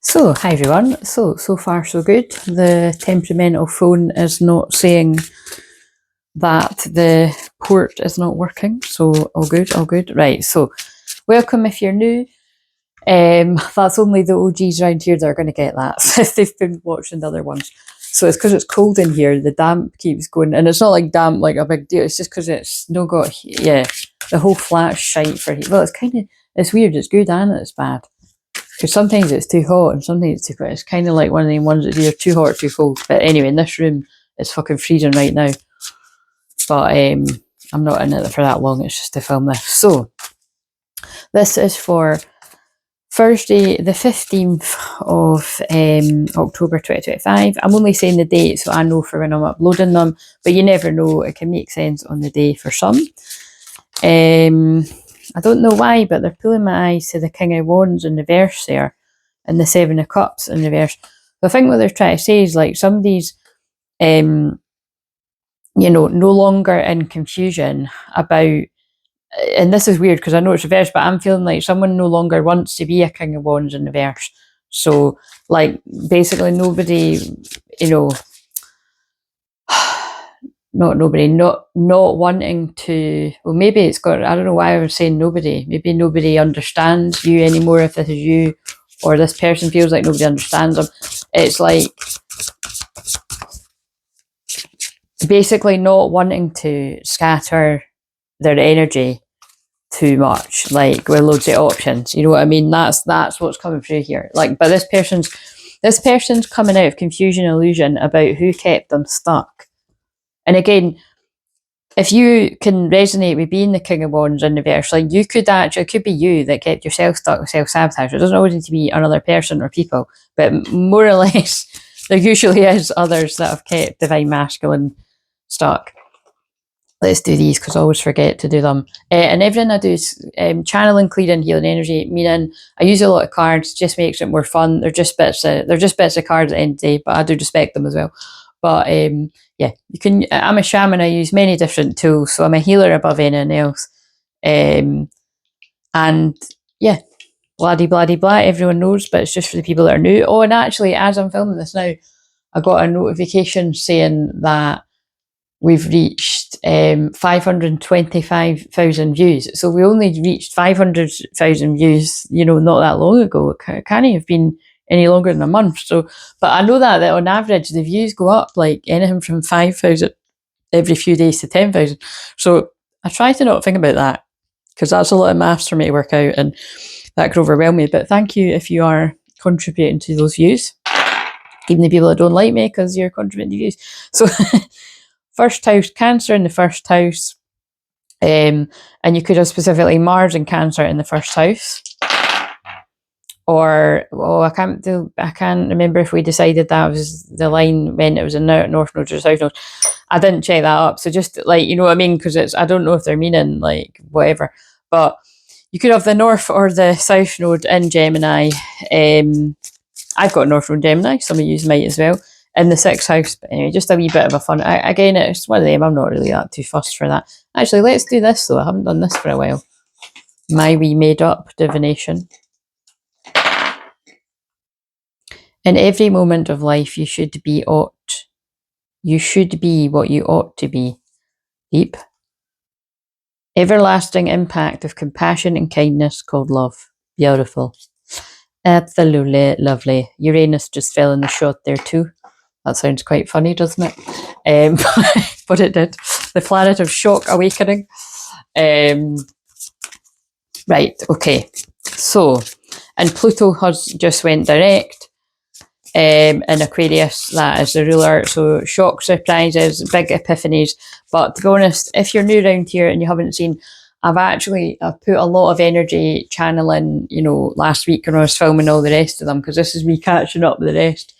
So, hi everyone. So far so good. The temperamental phone is not saying that the port is not working. So, all good, all good. Right, so welcome if you're new. That's only the OGs around here that are going to get that if they've been watching the other ones. So it's because it's cold in here, the damp keeps going, and it's not like damp like a big deal, it's just because it's no got, yeah, the whole flat's shite for heat. Well, it's weird, it's good and it's bad. Because sometimes it's too hot and sometimes it's too cold. It's kind of like one of them ones that's either too hot or too cold. But anyway, in this room, it's fucking freezing right now. But I'm not in it for that long. It's just to film this. So, this is for Thursday, the 15th of October 2025. I'm only saying the date so I know for when I'm uploading them. But you never know. It can make sense on the day for some. I don't know why, but they're pulling my eyes to the King of Wands in reverse there, and the Seven of Cups in reverse. I think what they're trying to say is like somebody's, no longer in confusion about, and this is weird because I know it's reverse, but I'm feeling like someone no longer wants to be a King of Wands in reverse. So, like, basically nobody, not wanting to, well, maybe it's got, I don't know why I was saying nobody, maybe nobody understands you anymore if this is you, or this person feels like nobody understands them. It's like basically not wanting to scatter their energy too much, like with loads of options, you know what I mean? That's what's coming through here. Like, but this person's coming out of confusion, illusion about who kept them stuck. And again, if you can resonate with being the King of Wands in reverse, like you could actually, it could be you that kept yourself stuck with self-sabotage. It doesn't always need to be another person or people, but more or less, there usually is others that have kept Divine Masculine stuck. Let's do these because I always forget to do them. And everything I do is channeling, clearing, healing energy, meaning I use a lot of cards, just makes it more fun. They're just bits of cards at the end of the day, but I do respect them as well. But yeah, you can. I'm a shaman. I use many different tools, so I'm a healer above anything else. And yeah, blah blah blah. Everyone knows, but it's just for the people that are new. Oh, and actually, as I'm filming this now, I got a notification saying that we've reached 525,000 views. So we only reached 500,000 views, not that long ago. It can't have been any longer than a month. So, but I know that on average the views go up like anything from 5,000 every few days to 10,000. So I try to not think about that because that's a lot of maths for me to work out, and that could overwhelm me. But thank you if you are contributing to those views, even the people that don't like me, because you're contributing to views. So first house, Cancer in the first house, and you could have specifically Mars and Cancer in the first house. Or, I can't remember if we decided that was the line when it was in North Node or South Node. I didn't check that up, so just like, you know what I mean, because I don't know if they're meaning like whatever, but you could have the North or the South Node in Gemini. I've got North Node Gemini, some of you might as well, in the 6th house. But anyway, just a wee bit of a fun. Again, it's one of them, I'm not really that too fussed for that. Actually, let's do this though. I haven't done this for a while. My wee made up divination. In every moment of life, you should be what you ought to be. Deep. Everlasting impact of compassion and kindness called love. Beautiful. Absolutely lovely. Uranus just fell in the shot there too. That sounds quite funny, doesn't it? But it did. The planet of shock awakening. Right, okay. So, and Pluto has just went direct. In Aquarius, that is the ruler. So shock, surprises, big epiphanies. But to be honest, if you're new around here and you haven't seen, I've put a lot of energy channeling, last week when I was filming all the rest of them, because this is me catching up with the rest.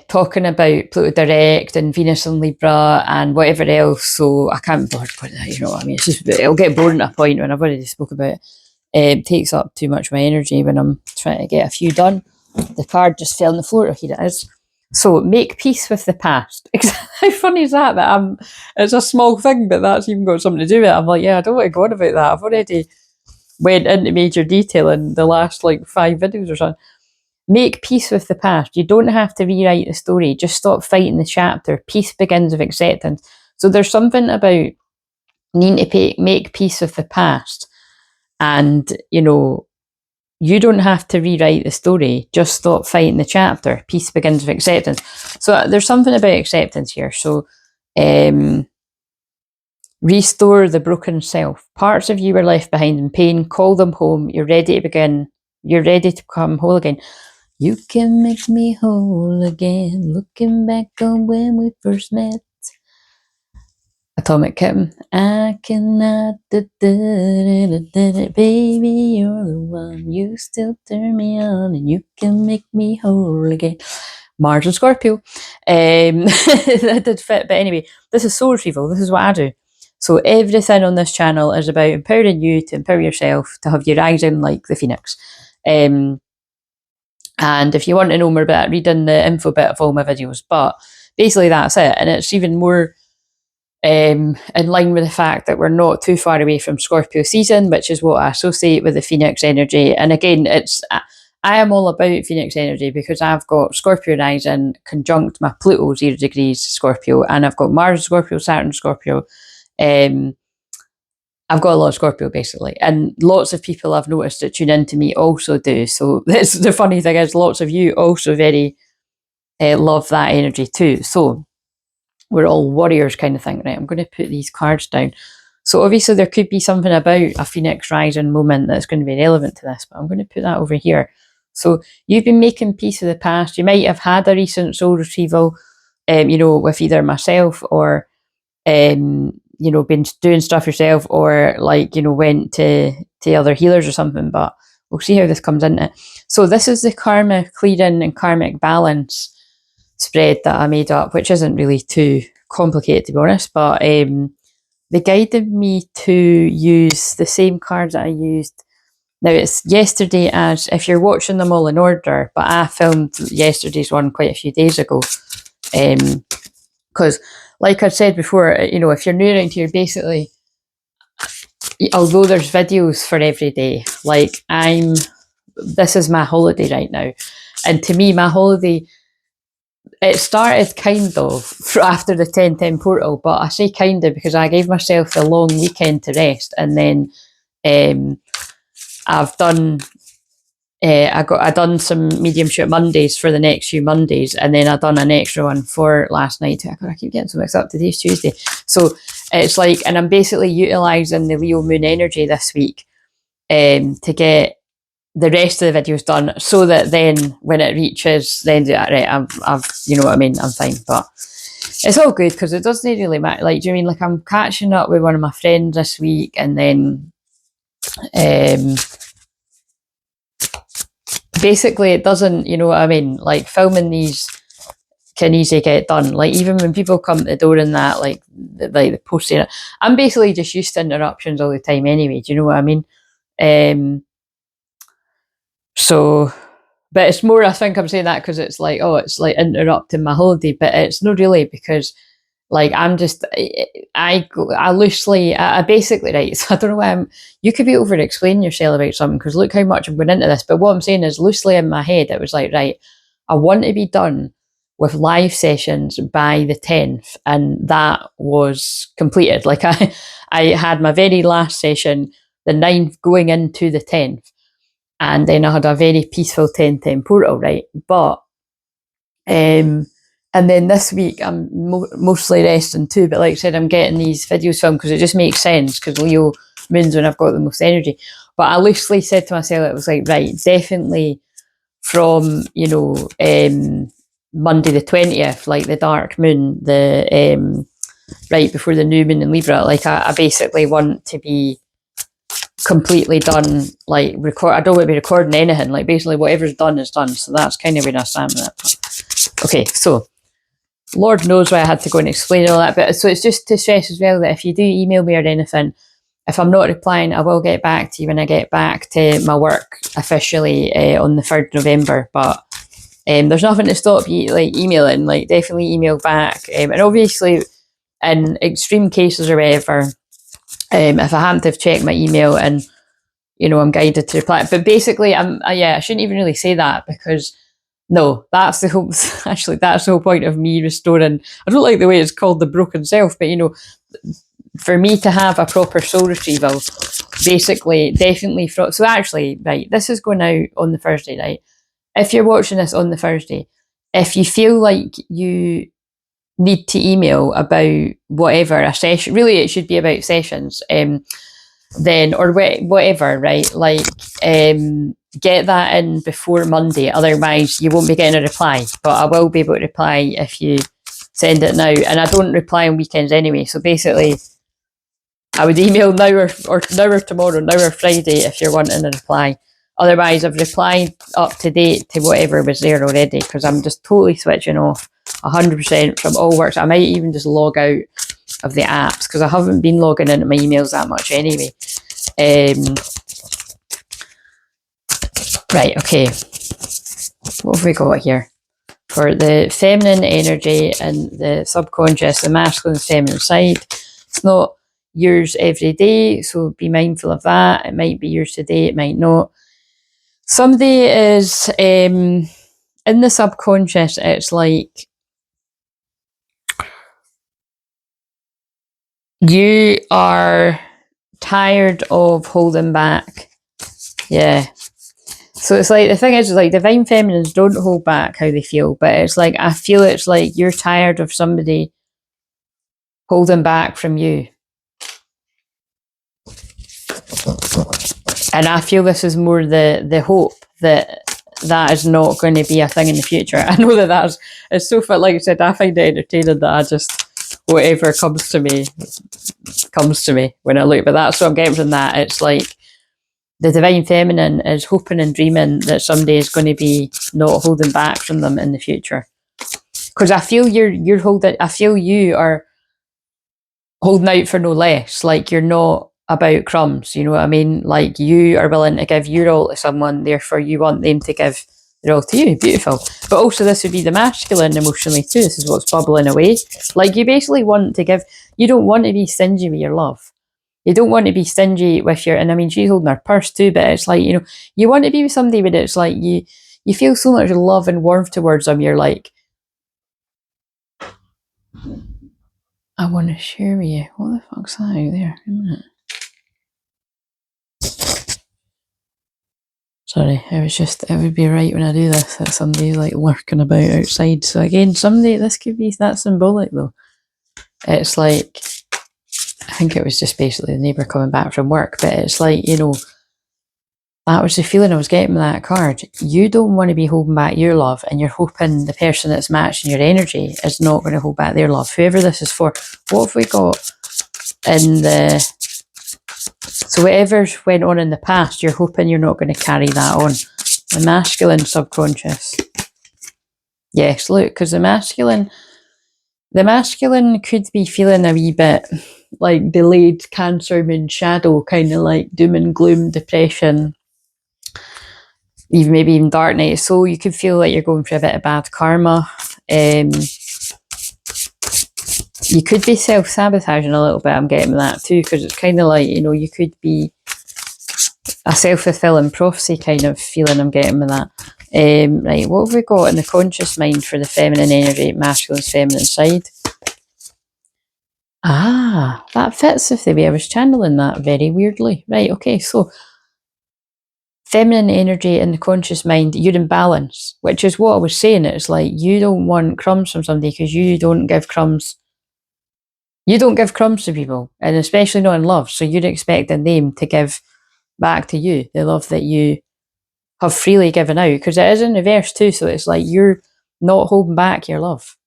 Talking about Pluto direct and Venus in Libra and whatever else. So I can't bother put that, you know what I mean? It's just, it'll get boring at a point when I've already spoke about it. It takes up too much of my energy when I'm trying to get a few done. The card just fell on the floor. Here it is. So, make peace with the past. How funny is that? It's a small thing, but that's even got something to do with it. I'm like, yeah, I don't want to go on about that. went into major detail in the last like 5 videos or something. Make peace with the past. You don't have to rewrite the story. Just stop fighting the chapter. Peace begins with acceptance. So there's something about needing to make peace with the past. And, you know, you don't have to rewrite the story. Just stop fighting the chapter. Peace begins with acceptance. So there's something about acceptance here. So restore the broken self. Parts of you were left behind in pain. Call them home. You're ready to begin. You're ready to become whole again. You can make me whole again, looking back on when we first met. Atomic Kitten. I cannot, baby, you're the one. You still turn me on, and you can make me whole again. Mars and Scorpio. That did fit, but anyway, this is Soul Retrieval. This is what I do. So everything on this channel is about empowering you to empower yourself, to have you rising like the phoenix. And if you want to know more about it, read in the info bit of all my videos. But basically that's it. And it's even more in line with the fact that we're not too far away from Scorpio season, which is what I associate with the Phoenix energy. And again, I am all about Phoenix energy because I've got Scorpio rising conjunct my Pluto 0 degrees Scorpio, and I've got Mars Scorpio, Saturn Scorpio. I've got a lot of Scorpio basically, and lots of people I've noticed that tune into me also do. So that's the funny thing is lots of you also very love that energy too. So we're all warriors kind of thing, right? I'm going to put these cards down. So obviously there could be something about a Phoenix rising moment that's going to be relevant to this, but I'm going to put that over here. So you've been making peace with the past. You might have had a recent soul retrieval, you know, with either myself or you know, been doing stuff yourself, or like, you know, went to other healers or something, but we'll see how this comes into it. So this is the karma clearing and karmic balance spread that I made up, which isn't really too complicated to be honest, but they guided me to use the same cards that I used. Now it's yesterday, as if you're watching them all in order, but I filmed yesterday's one quite a few days ago. Because like I said before, you know, if you're new around here, basically, although there's videos for every day, like this is my holiday right now. And to me, my holiday, it started kind of after the 1010 portal, but I say kind of because I gave myself a long weekend to rest. And then I've done I done some mediumship Mondays for the next few Mondays, and then I done an extra one for last night. I keep getting so mixed up. Today's Tuesday, so it's like, and I'm basically utilising the Leo Moon energy this week to get the rest of the videos done, so that then when it reaches the end of it, right, I've you know what I mean, I'm fine. But it's all good because it doesn't really matter. Like, do you mean like I'm catching up with one of my friends this week, and then basically it doesn't, you know what I mean, like filming these can easily get done. Like even when people come to the door and that, like the posting it, I'm basically just used to interruptions all the time anyway, do you know what I mean? So, but it's more, I think I'm saying that because it's like, oh, it's like interrupting my holiday, but it's not really, because like I'm just, I loosely, I basically, right, so I don't know why you could be over explaining yourself about something, because look how much I'm going into this, but what I'm saying is loosely in my head, it was like, right, I want to be done with live sessions by the 10th, and that was completed. Like I had my very last session, the 9th going into the 10th, and then I had a very peaceful 1010 portal, right? But and then this week I'm mostly resting too, but like I said, I'm getting these videos filmed because it just makes sense, because Leo moons when I've got the most energy. But I loosely said to myself, it was like, right, definitely from, you know, Monday the 20th, like the dark moon, the right before the new moon in Libra, like I basically want to be completely done, like record. I don't want to be recording anything, like basically whatever's done is done. So that's kind of where I stand with it. Okay, so Lord knows why I had to go and explain all that, but so it's just to stress as well that if you do email me or anything, if I'm not replying, I will get back to you when I get back to my work officially on the 3rd November. But there's nothing to stop you like emailing, like definitely email back. And obviously in extreme cases or whatever, if I happen to have checked my email and you know, I'm guided to reply. But basically, I shouldn't even really say that, because no, that's the whole, actually, that's the whole point of me restoring. I don't like the way it's called the broken self, but you know, for me to have a proper soul retrieval, basically, definitely from, so actually, right, this is going out on the Thursday, right? If you're watching this on the Thursday, if you feel like you need to email about whatever, a session, really it should be about sessions, then, or whatever, right? Like, get that in before Monday, otherwise you won't be getting a reply. But I will be able to reply if you send it now, and I don't reply on weekends anyway, so basically I would email now or now or tomorrow, now or Friday, if you're wanting a reply. Otherwise, I've replied up to date to whatever was there already, because I'm just totally switching off 100% from all work. So I might even just log out of the apps, because I haven't been logging into my emails that much anyway. Right, okay. What have we got here? For the feminine energy and the subconscious, the masculine and feminine side, it's not yours every day, so be mindful of that. It might be yours today, it might not. Somebody is in the subconscious, it's like you are tired of holding back. Yeah. So it's like, the thing is, like, divine feminines don't hold back how they feel, but it's like, I feel it's like you're tired of somebody holding back from you. And I feel this is more the hope that that is not going to be a thing in the future. I know that it's so fun. Like I said, I find it entertaining that I just, whatever comes to me when I look. But that's what I'm getting from that. It's like the divine feminine is hoping and dreaming that somebody is going to be not holding back from them in the future. Because I feel you're holding. I feel you are holding out for no less. Like, you're not about crumbs, you know what I mean? Like, you are willing to give your all to someone, therefore you want them to give their all to you. Beautiful. But also, this would be the masculine emotionally too. This is what's bubbling away. Like, you basically want to give, you don't want to be stingy with your love. You don't want to be stingy with your, and I mean, she's holding her purse too, but it's like, you know, you want to be with somebody but it's like you feel so much love and warmth towards them. You're like, I want to share with you. What the fuck's that out there? A minute. Sorry, it would be right when I do this that somebody's like lurking about outside. So again, this could be that symbolic though. It's like, I think it was just basically the neighbour coming back from work, but it's like, you know, that was the feeling I was getting with that card. You don't want to be holding back your love, and you're hoping the person that's matching your energy is not going to hold back their love. Whoever this is for, what have we got in the... So whatever's went on in the past, you're hoping you're not going to carry that on. The masculine subconscious. Yes, look, because the masculine could be feeling a wee bit like delayed Cancer moon shadow, kind of like doom and gloom, depression, maybe even dark night. So you could feel like you're going through a bit of bad karma. You could be self-sabotaging a little bit, I'm getting that too, because it's kind of like, you know, you could be a self-fulfilling prophecy kind of feeling I'm getting with that. Right, what have we got in the conscious mind for the feminine energy, masculine, feminine side? Ah, that fits with the way I was channeling that very weirdly. Right, okay, so feminine energy in the conscious mind, you're in balance, which is what I was saying. It's like, you don't want crumbs from somebody because you don't give crumbs. You don't give crumbs to people, and especially not in love. So you're expecting them to give back to you the love that you have freely given out, because it is in reverse too. So it's like you're not holding back your love.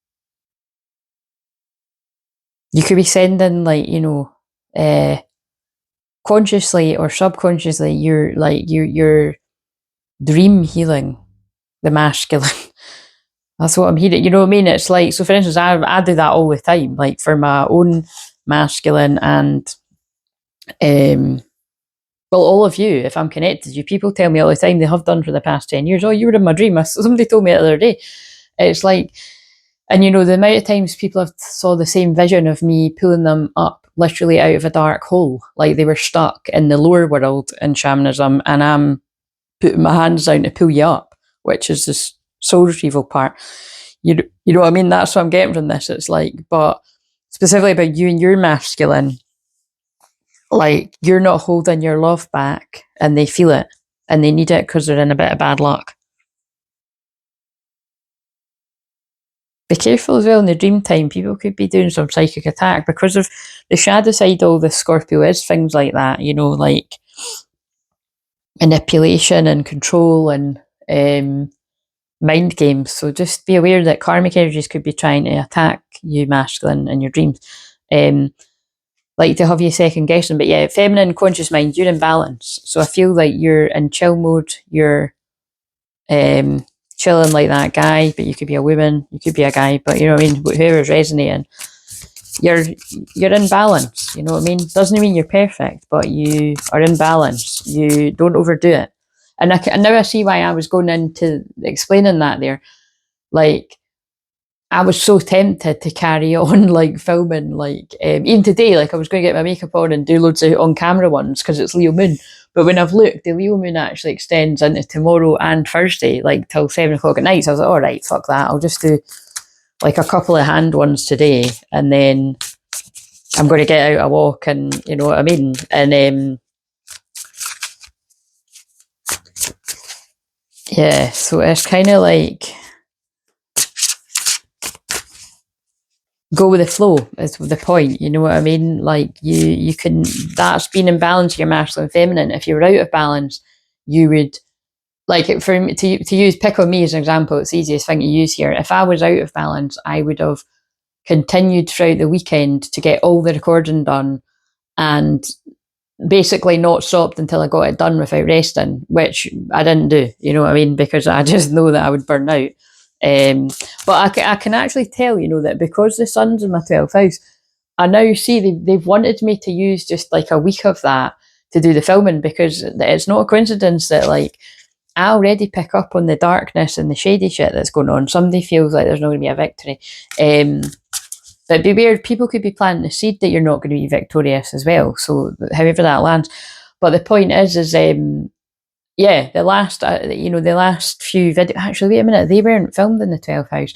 You could be sending, like, you know, consciously or subconsciously, you're dream healing the masculine. That's what I'm hearing. You know what I mean? It's like, so for instance, I do that all the time, like for my own masculine and, well, all of you, if I'm connected to you, people tell me all the time, they have done for the past 10 years, oh, you were in my dream. Somebody told me the other day. It's like, and you know, the amount of times people have saw the same vision of me pulling them up literally out of a dark hole, like they were stuck in the lower world in shamanism, and I'm putting my hands down to pull you up, which is this soul retrieval part. You know what I mean? That's what I'm getting from this. It's like, but specifically about you and your masculine, like you're not holding your love back, and they feel it and they need it because they're in a bit of bad luck. Be careful as well in the dream time. People could be doing some psychic attack because of the shadow side. All the Scorpio is things like that, you know, like manipulation and control and mind games. So just be aware that karmic energies could be trying to attack you, masculine, in your dreams. Like to have you second guessing. But yeah, feminine conscious mind, you're in balance. So I feel like you're in chill mode. You're chilling like that guy, but you could be a woman, you could be a guy, but you know what I mean, whoever's resonating, you're in balance, you know what I mean? Doesn't mean you're perfect, but you are in balance. You don't overdo it. And now I see why I was going into explaining that there. Like, I was so tempted to carry on like filming, like even today, like I was going to get my makeup on and do loads of on-camera ones because it's Leo moon. But when I've looked, the Leo moon actually extends into tomorrow and Thursday, like till 7 o'clock at night. So I was like, all right, fuck that. I'll just do like a couple of hand ones today, and then I'm going to get out a walk, and you know what I mean. And yeah, so it's kind of like go with the flow is the point, you know what I mean? Like you can, that's being in balance, your masculine and feminine. If you were out of balance, you would, like for me to use, pick on me as an example, it's the easiest thing to use here. If I was out of balance, I would have continued throughout the weekend to get all the recording done and basically not stopped until I got it done without resting, which I didn't do, you know what I mean? Because I just know that I would burn out. But I can actually tell, you know, that because the sun's in my 12th house, I now see they've wanted me to use just like a week of that to do the filming, because it's not a coincidence that like I already pick up on the darkness and the shady shit that's going on. Somebody feels like there's not going to be a victory. But beware, people could be planting the seed that you're not going to be victorious as well. So however that lands. But the point is yeah, the last, the last few videos, actually, wait a minute, they weren't filmed in the 12th house.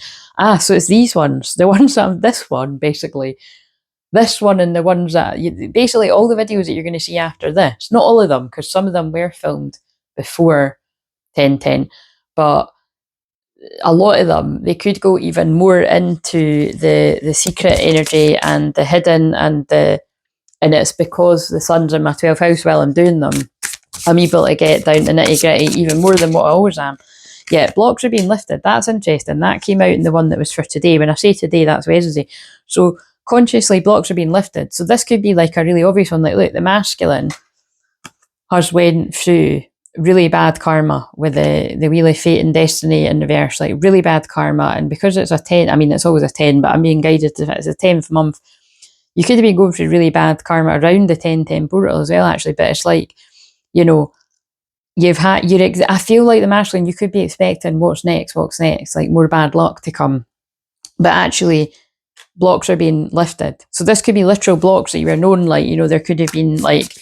So it's these ones, the ones that this one, basically. This one and the ones that, basically all the videos that you're going to see after this, not all of them, because some of them were filmed before 1010, but a lot of them, they could go even more into the secret energy and the hidden and it's because the sun's in my 12th house while I'm doing them. I'm able to get down to nitty gritty even more than what I always am. Yeah, blocks are being lifted. That's interesting. That came out in the one that was for today. When I say today, that's Wednesday. So consciously, blocks are being lifted. So this could be like a really obvious one. Like, look, the masculine has went through really bad karma with the wheel of fate and destiny in reverse, like really bad karma. And because it's a 10, I mean, it's always a 10, but I'm being guided to, it's a 10th month. You could have been going through really bad karma around the 1010 portal as well, actually. But it's like, you know, you've had I feel like the masculine, you could be expecting what's next, like more bad luck to come. But actually, blocks are being lifted. So this could be literal blocks that you were known, like, you know, there could have been like,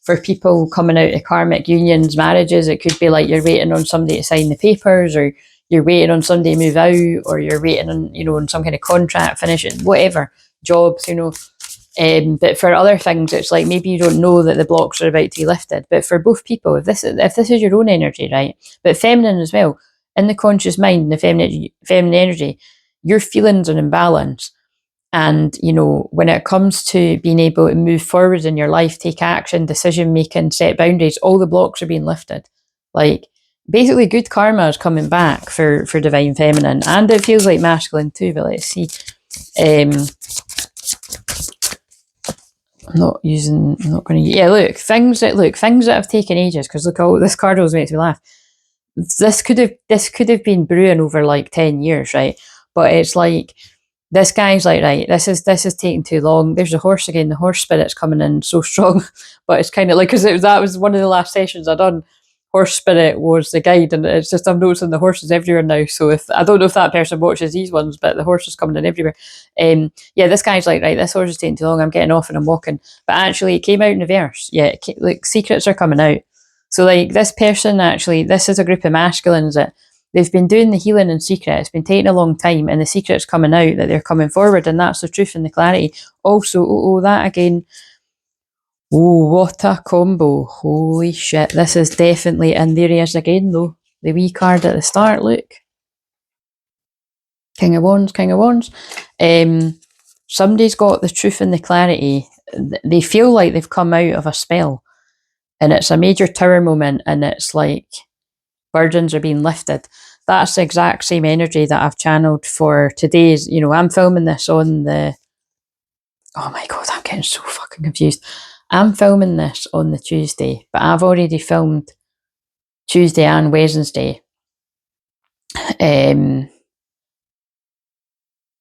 for people coming out of karmic unions, marriages, it could be like you're waiting on somebody to sign the papers, or you're waiting on somebody to move out, or you're waiting on, you know, on some kind of contract finishing, whatever, jobs, you know. But for other things, it's like maybe you don't know that the blocks are about to be lifted. But for both people, if this is your own energy, right? But feminine as well, in the conscious mind, the feminine energy, your feelings are in balance. And, you know, when it comes to being able to move forward in your life, take action, decision making, set boundaries, all the blocks are being lifted. Like, basically, good karma is coming back for divine feminine, and it feels like masculine too. But let's see. I'm not going to. Yeah, look, things that have taken ages. Because look, this card always makes me laugh. This could have been brewing over like 10 years, right? But it's like, this guy's like, right, this is taking too long. There's a horse again. The horse spirit's coming in so strong. But it's kind of like, because that was one of the last sessions I done horse spirit was the guide, and it's just I'm noticing the horses everywhere now. So if I don't know if that person watches these ones, but the horse is coming in everywhere. Yeah, this guy's like, right, this horse is taking too long. I'm getting off and I'm walking. But actually, it came out in reverse. Yeah, like secrets are coming out. So like this person, actually, this is a group of masculines that they've been doing the healing in secret. It's been taking a long time, and the secret's coming out that they're coming forward, and that's the truth and the clarity. Also, that again. Oh, what a combo. Holy shit. This is definitely, and there he is again though. The wee card at the start, look. King of Wands, King of Wands. Somebody's got the truth and the clarity. They feel like they've come out of a spell. And it's a major tower moment, and it's like burdens are being lifted. That's the exact same energy that I've channeled for today's, I'm filming this on the... Oh my God, I'm getting so fucking confused. I'm filming this on the Tuesday, but I've already filmed Tuesday and Wednesday.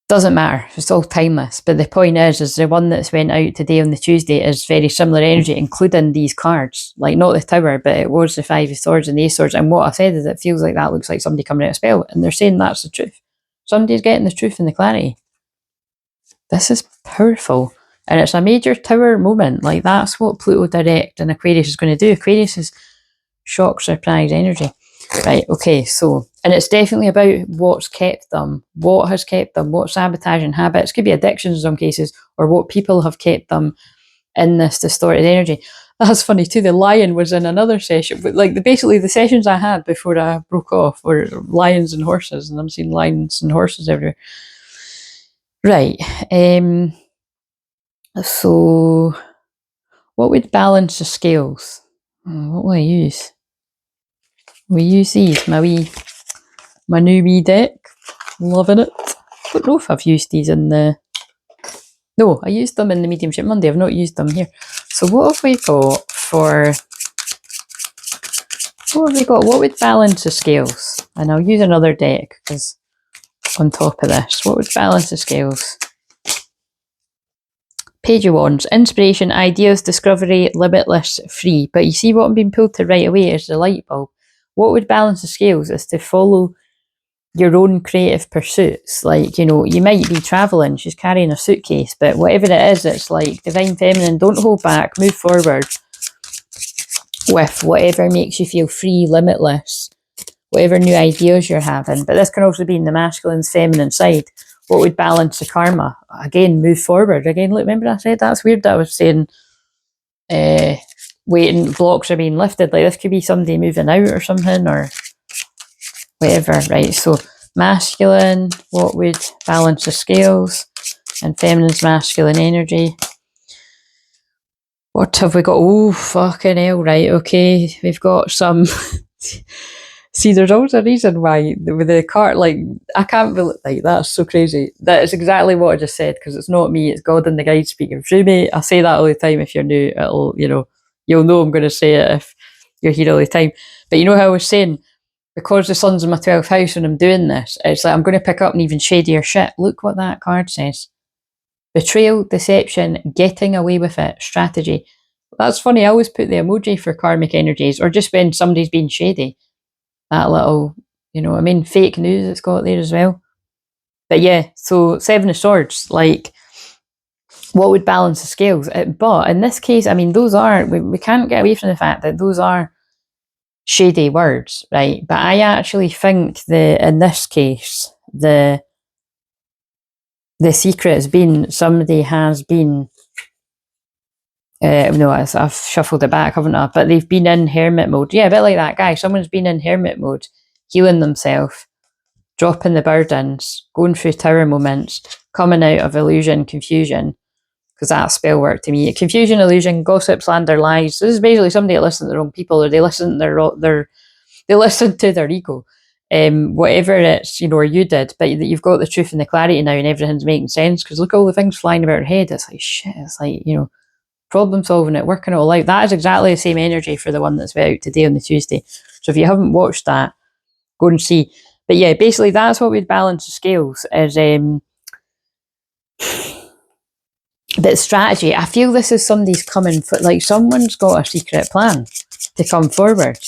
Doesn't matter, it's all timeless. But the point is the one that's went out today on the Tuesday is very similar energy, including these cards. Like not the Tower, but it was the Five of Swords and the Ace of Swords. And what I said is it feels like that looks like somebody coming out of a spell, and they're saying that's the truth. Somebody's getting the truth and the clarity. This is powerful. And it's a major tower moment. Like that's what Pluto direct and Aquarius is going to do. Aquarius is shock, surprise energy. Right, okay, so, and it's definitely about what's kept them, what has kept them, what sabotaging habits, could be addictions in some cases, or what people have kept them in this distorted energy. That's funny too, the lion was in another session, but like basically the sessions I had before I broke off were lions and horses, and I'm seeing lions and horses everywhere. Right, so what would balance the scales? What will I use? We use these, my new wee deck. Loving it. I don't know if I've used these in the... No, I used them in the Mediumship Monday. I've not used them here. So what have we got for... What have we got? What would balance the scales? And I'll use another deck because on top of this. What would balance the scales? Page of Wands. Inspiration, ideas, discovery, limitless, free. But you see what I'm being pulled to right away is the light bulb. What would balance the scales is to follow your own creative pursuits. Like, you might be traveling, she's carrying a suitcase, but whatever it is, it's like divine feminine, don't hold back, move forward with whatever makes you feel free, limitless, whatever new ideas you're having. But this can also be in the masculine's feminine side. What would balance the karma? Again, move forward. Again, look, remember I said that's weird that I was saying waiting, blocks are being lifted. Like this could be somebody moving out or something, or whatever, right? So masculine, what would balance the scales? And feminine's masculine energy. What have we got? Oh, fucking hell, right, okay. We've got some... See, there's always a reason why with the card, like, I can't believe, like, that's so crazy. That is exactly what I just said, because it's not me, it's God and the guide speaking through me. I say that all the time. If you're new, you'll know I'm going to say it if you're here all the time. But you know how I was saying, because the sun's in my 12th house when I'm doing this, it's like I'm going to pick up an even shadier shit. Look what that card says. Betrayal, deception, getting away with it, strategy. That's funny, I always put the emoji for karmic energies, or just when somebody's being shady. That little, fake news it's got there as well. But yeah, so Seven of Swords, like, what would balance the scales? But in this case, those are, we can't get away from the fact that those are shady words, right? But I actually think in this case, the secret has been somebody has been... no, I've shuffled it back, haven't I? But they've been in hermit mode. Yeah, a bit like that guy. Someone's been in hermit mode, healing themselves, dropping the burdens, going through tower moments, coming out of illusion, confusion, because that spell worked to me. Confusion, illusion, gossip, slander, lies. This is basically somebody that listens to the wrong people, or they listen to they listen to their ego. Whatever it's, or you did, but you've got the truth and the clarity now, and everything's making sense. Because look at all the things flying about her head. It's like shit. It's like, problem solving it, working it all out. That is exactly the same energy for the one that's out today on the Tuesday. So if you haven't watched that, go and see. But yeah, basically that's what would balance the scales is but strategy. I feel this is somebody's coming for, like, someone's got a secret plan to come forward.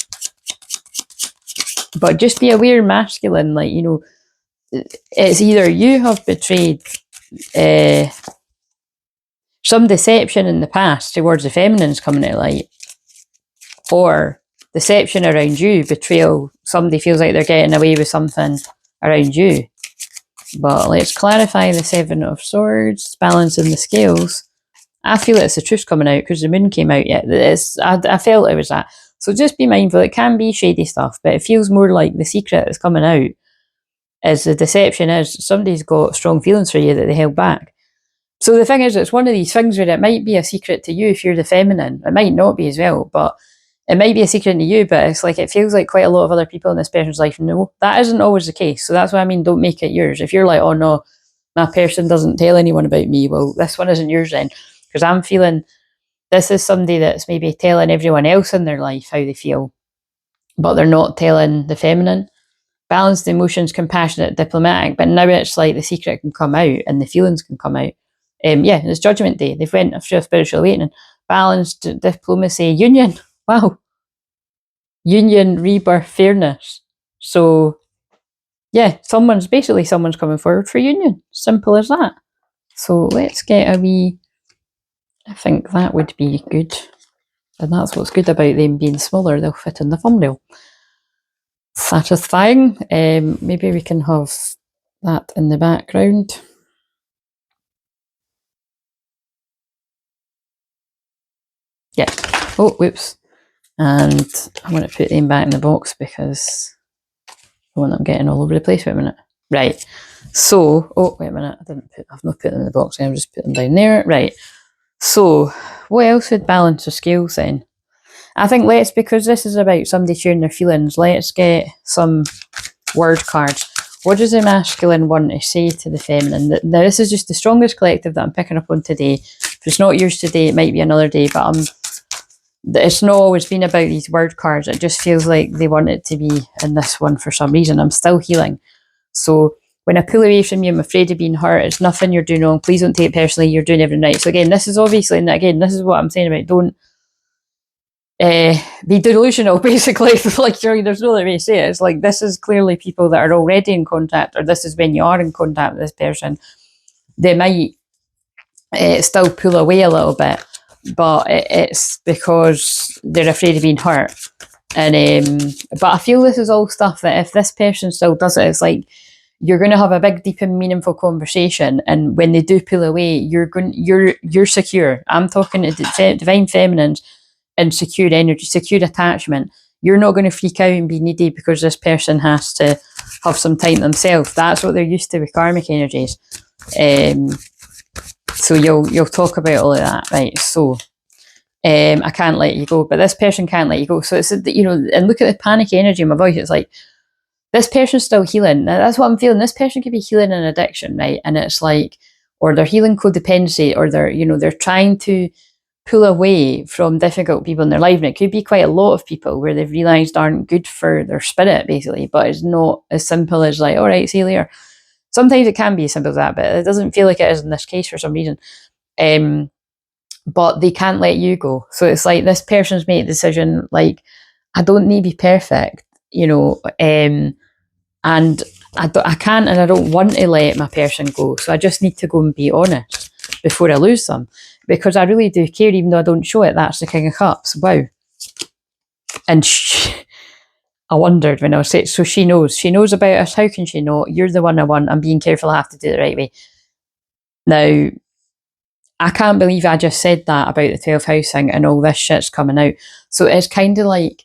But just be aware, masculine, like, you know, it's either you have betrayed some deception in the past towards the feminines coming to light, or deception around you, betrayal, somebody feels like they're getting away with something around you. But let's clarify the Seven of Swords, balancing the scales. I feel it's the truth coming out because the moon came out yet. I felt it was that. So just be mindful. It can be shady stuff, but it feels more like the secret that's coming out is the deception is somebody's got strong feelings for you that they held back. So the thing is, it's one of these things where it might be a secret to you if you're the feminine. It might not be as well, but it might be a secret to you, but it's like it feels like quite a lot of other people in this person's life know. That isn't always the case. So that's why I mean, don't make it yours. If you're like, oh no, that person doesn't tell anyone about me, well, this one isn't yours then. Because I'm feeling this is somebody that's maybe telling everyone else in their life how they feel, but they're not telling the feminine. Balanced emotions, compassionate, diplomatic, but now it's like the secret can come out and the feelings can come out. Yeah, it's Judgment Day. They've went through a spiritual awakening. Balanced, diplomacy, union. Wow. Union, rebirth, fairness. So, yeah, someone's coming forward for union. Simple as that. So let's get a wee... I think that would be good. And that's what's good about them being smaller. They'll fit in the thumbnail. Satisfying. Maybe we can have that in the background. Yeah. Oh, whoops. And I'm going to put them back in the box because I want them getting all over the place. Wait a minute. Right. So, oh, wait a minute. I've not put them in the box. I've just put them down there. Right. So, what else would balance the scales then? I think because this is about somebody sharing their feelings, let's get some word cards. What does the masculine want to say to the feminine? Now, this is just the strongest collective that I'm picking up on today. If it's not yours today, it might be another day, but it's not always been about these word cards. It just feels like they want it to be in this one for some reason. I'm still healing. So when I pull away from you, I'm afraid of being hurt. It's nothing you're doing wrong. Please don't take it personally. You're doing everything right. So again, this is obviously, and again, this is what I'm saying about don't be delusional, basically. Like, there's no other way to say it. It's like, this is clearly people that are already in contact, or this is when you are in contact with this person. They might still pull away a little bit, but it's because they're afraid of being hurt. And but I feel this is all stuff that if this person still does it, it's like you're going to have a big, deep, and meaningful conversation. And when they do pull away, you're secure. I'm talking to divine feminines and secure energy, secure attachment. You're not going to freak out and be needy because this person has to have some time themselves. That's what they're used to with karmic energies. So you'll talk about all of that, right? So I can't let you go, but this person can't let you go. So it's, you know, and look at the panic energy in my voice. It's like this person's still healing. Now, that's what I'm feeling. This person could be healing an addiction, right? And it's like, or they're healing codependency, or they're trying to pull away from difficult people in their life. And it could be quite a lot of people where they've realised aren't good for their spirit, basically. But it's not as simple as like, all right, see you later. Sometimes it can be as simple as that, but it doesn't feel like it is in this case for some reason. But they can't let you go. So it's like this person's made a decision, like, I don't need to be perfect, you know, and I can't and I don't want to let my person go. So I just need to go and be honest before I lose them, because I really do care, even though I don't show it. That's the King of Cups. Wow. And I wondered when I was saying, so she knows about us. How can she not? You're the one I want. I'm being careful. I have to do it the right way. Now, I can't believe I just said that about the 12th house thing and all this shit's coming out. So it's kind of like,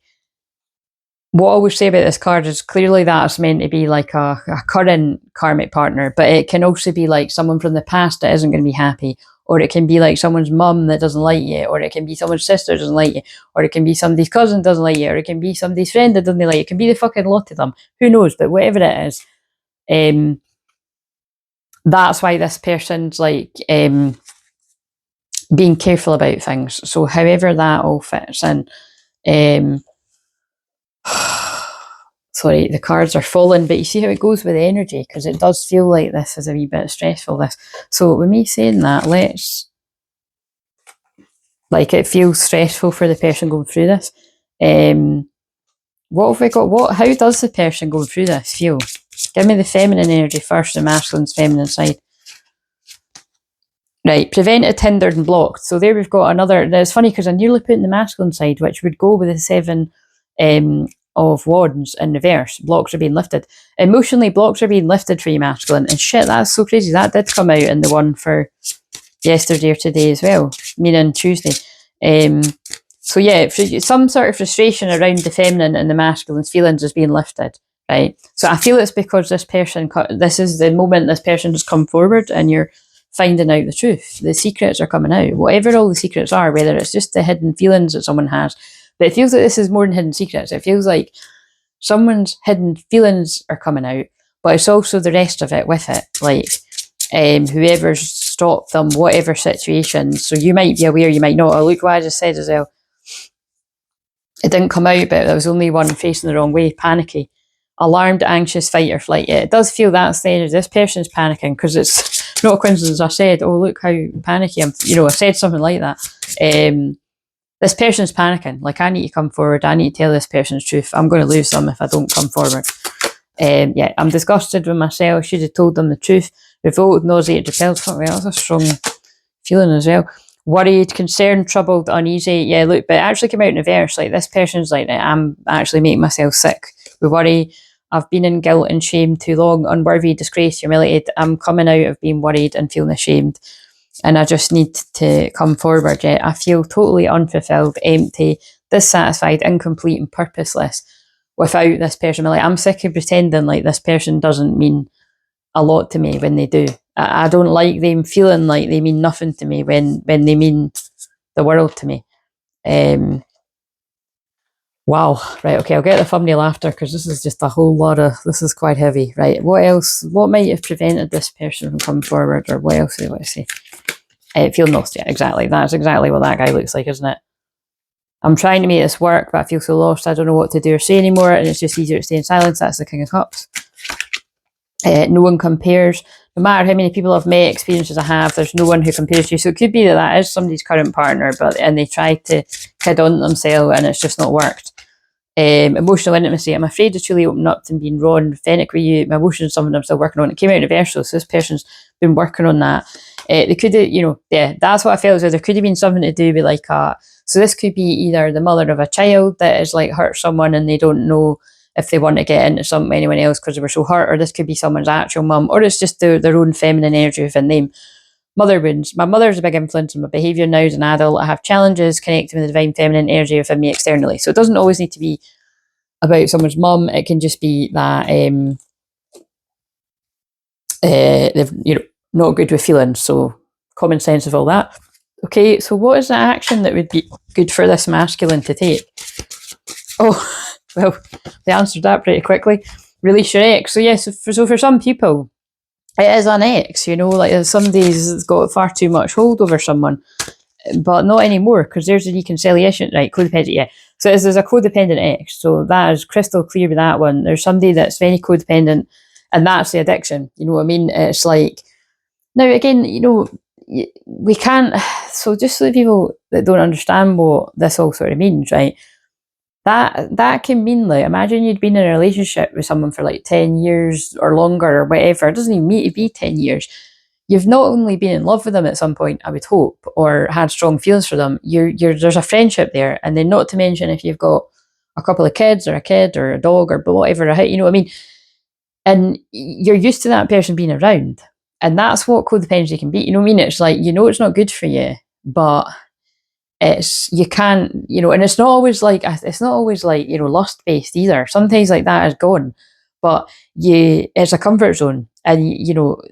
what I would say about this card is clearly that's meant to be like a current karmic partner, but it can also be like someone from the past that isn't going to be happy, or it can be like someone's mum that doesn't like you, or it can be someone's sister doesn't like you, or it can be somebody's cousin doesn't like you, or it can be somebody's friend that doesn't like you. It can be the fucking lot of them. Who knows? But whatever it is, that's why this person's like being careful about things. So however that all fits in. Sorry, the cards are falling, but you see how it goes with the energy, because it does feel like this is a wee bit stressful, this. So with me saying that, like, it feels stressful for the person going through this. What have we got? How does the person going through this feel? Give me the feminine energy first, the masculine's feminine side. Right, prevented, hindered and blocked. So there we've got another. It's funny because I nearly put in the masculine side, which would go with the 7 of wands in reverse. Blocks are being lifted. Emotionally, blocks are being lifted for you, masculine. And shit, that's so crazy. That did come out in the one for yesterday or today as well, meaning Tuesday. So yeah, some sort of frustration around the feminine and the masculine's feelings is being lifted, right? So I feel it's because this is the moment this person has come forward and you're finding out the truth. The secrets are coming out, whatever all the secrets are, whether it's just the hidden feelings that someone has. But it feels like this is more than hidden secrets. It feels like someone's hidden feelings are coming out, but it's also the rest of it with it. Like whoever's stopped them, whatever situation. So you might be aware, you might not. Oh, look what I just said as well. It didn't come out, but there was only one facing the wrong way, panicky. Alarmed, anxious, fight or flight. Yeah, it does feel that's the energy. This person's panicking because it's not a coincidence. I said, oh, look how panicky I'm. I said something like that. This person's panicking. Like, I need to come forward. I need to tell this person's truth. I'm going to lose them if I don't come forward. Yeah, I'm disgusted with myself. Should have told them the truth. Revolted, nauseated, repelled. Fuck me, that's a strong feeling as well. Worried, concerned, troubled, uneasy. Yeah, look, but it actually came out in reverse. Like, this person's like, I'm actually making myself sick. We worry. I've been in guilt and shame too long, unworthy, disgraced, humiliated. I'm coming out of being worried and feeling ashamed. And I just need to come forward. Yeah, I feel totally unfulfilled, empty, dissatisfied, incomplete, and purposeless without this person. Like, I'm sick of pretending like this person doesn't mean a lot to me when they do. I don't like them feeling like they mean nothing to me when they mean the world to me. Wow. Right. Okay. I'll get the thumbnail after because this is just a whole lot of. This is quite heavy. Right. What else? What might have prevented this person from coming forward, or what else do I want to say? Feel lost. Yeah. Exactly. That's exactly what that guy looks like, isn't it? I'm trying to make this work, but I feel so lost. I don't know what to do or say anymore, and it's just easier to stay in silence. That's the King of Cups. No one compares. No matter how many people I've met, experiences I have, there's no one who compares to you. So it could be that is somebody's current partner, and they try to kid on themselves, and it's just not worked. Emotional intimacy. I'm afraid to truly open up to being raw and authentic with you. My emotions, something I'm still working on. It came out universal, so this person's been working on that. They could have, that's what I felt. So there could have been something to do with like so this could be either the mother of a child that is like hurt someone and they don't know if they want to get into anyone else because they were so hurt, or this could be someone's actual mum, or it's just their own feminine energy within them. Mother wounds. My mother's a big influence on my behaviour now as an adult. I have challenges connecting with the divine feminine energy within me externally. So it doesn't always need to be about someone's mum. It can just be that they've not good with feelings. So common sense of all that. Okay, so what is the action that would be good for this masculine to take? Oh, well, they answered that pretty quickly. Release your ex. So yes, so for some people, it is an ex, like somebody's got far too much hold over someone, but not anymore because there's a reconciliation, right? Codependent, yeah. So there's a codependent ex, so that is crystal clear with that one. There's somebody that's very codependent, and that's the addiction. You know what I mean? It's like, now again, we can't. So just so people that don't understand what this all sort of means, right? That can mean, like, imagine you'd been in a relationship with someone for like 10 years or longer or whatever. It doesn't even need to be 10 years. You've not only been in love with them at some point, I would hope, or had strong feelings for them. There's a friendship there, and then not to mention if you've got a couple of kids or a kid or a dog or whatever, you know what I mean? And you're used to that person being around, and that's what codependency can be. You know what I mean? It's like, it's not good for you, but you can't, and it's not always like lust based either. Sometimes like that is gone, but it's a comfort zone, and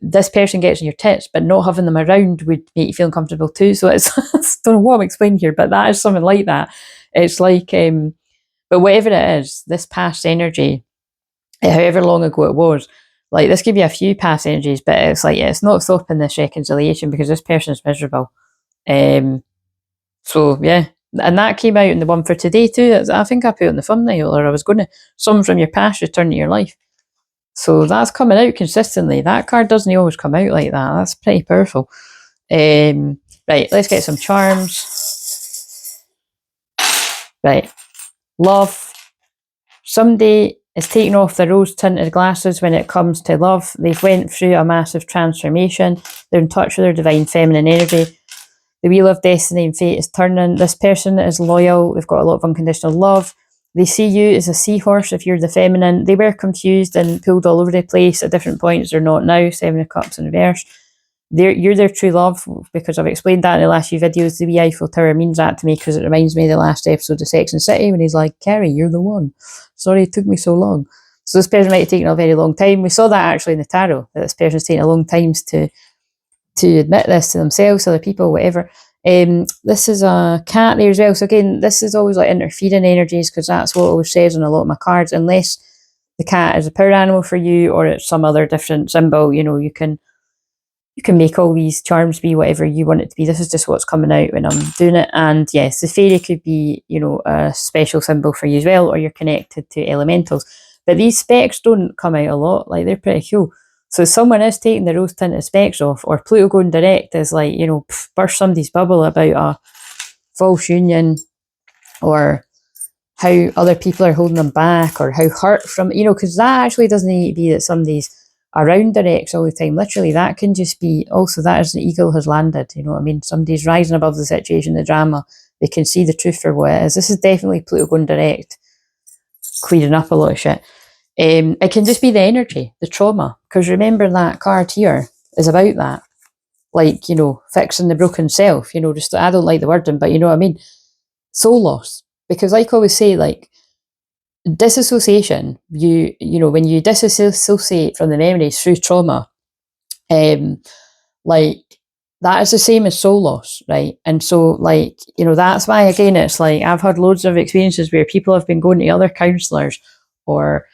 this person gets in your tits, but not having them around would make you feel uncomfortable too. So it's I don't know what I'm explaining here, but that is something like that. It's like but whatever it is, this past energy, however long ago it was, like, this could be a few past energies, but it's like, it's not stopping this reconciliation because this person is miserable. So yeah, and that came out in the one for today too. I think I put on the thumbnail, or I was going to. Some from your past return to your life. So that's coming out consistently. That card doesn't always come out like that. That's pretty powerful. Right, let's get some charms. Right, love, somebody is taking off their rose-tinted glasses when it comes to love. They've went through a massive transformation. They're in touch with their divine feminine energy. The wheel of destiny and fate is turning. This person is loyal. They've got a lot of unconditional love. They see you as a seahorse if you're the feminine. They were confused and pulled all over the place at different points. They're not now. 7 of Cups in reverse. You're their true love, because I've explained that in the last few videos. The wee Eiffel Tower means that to me because it reminds me of the last episode of Sex and City when he's like, Kerry, you're the one. Sorry it took me so long. So this person might have taken a very long time. We saw that actually in the tarot, that this person's taken a long time to admit this to themselves, other people, whatever. This is a cat there as well. So again, this is always like interfering energies, because that's what it always says on a lot of my cards. Unless the cat is a power animal for you or it's some other different symbol, you know, you can make all these charms be whatever you want it to be. This is just what's coming out when I'm doing it. And yes, the fairy could be, you know, a special symbol for you as well, or you're connected to elementals. But these specs don't come out a lot. Like, they're pretty cool. So someone is taking the rose tinted specs off, or Pluto going direct is like, you know, burst somebody's bubble about a false union, or how other people are holding them back, or how hurt from, you know, because that actually doesn't need to be that somebody's around directs all the time. Literally, that can just be also that as the eagle has landed, you know what I mean? Somebody's rising above the situation, the drama. They can see the truth for what it is. This is definitely Pluto going direct, clearing up a lot of shit. It can just be the energy, the trauma, because remember that card here is about that, like, you know, fixing the broken self, you know, just, I don't like the wording, but you know what I mean, soul loss. Because like I always say, like, disassociation, you know, when you disassociate from the memories through trauma, like, that is the same as soul loss, right? And so, like, you know, that's why, again, it's like, I've had loads of experiences where people have been going to other counsellors or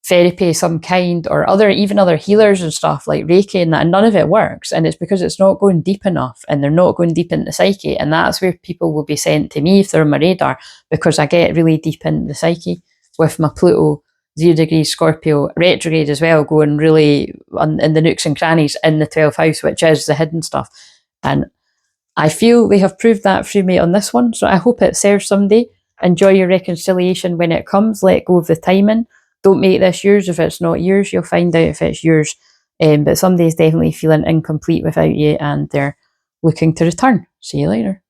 therapy of some kind, or even other healers and stuff like Reiki and that, and none of it works. And it's because it's not going deep enough, and they're not going deep into the psyche. And that's where people will be sent to me if they're on my radar, because I get really deep into the psyche with my Pluto 0 degrees Scorpio retrograde as well, going really in the nooks and crannies in the 12th house, which is the hidden stuff. And I feel they have proved that through me on this one. So I hope it serves somebody. Enjoy your reconciliation when it comes. Let go of the timing. Don't make this yours if it's not yours. You'll find out if it's yours. But somebody's definitely feeling incomplete without you, and they're looking to return. See you later.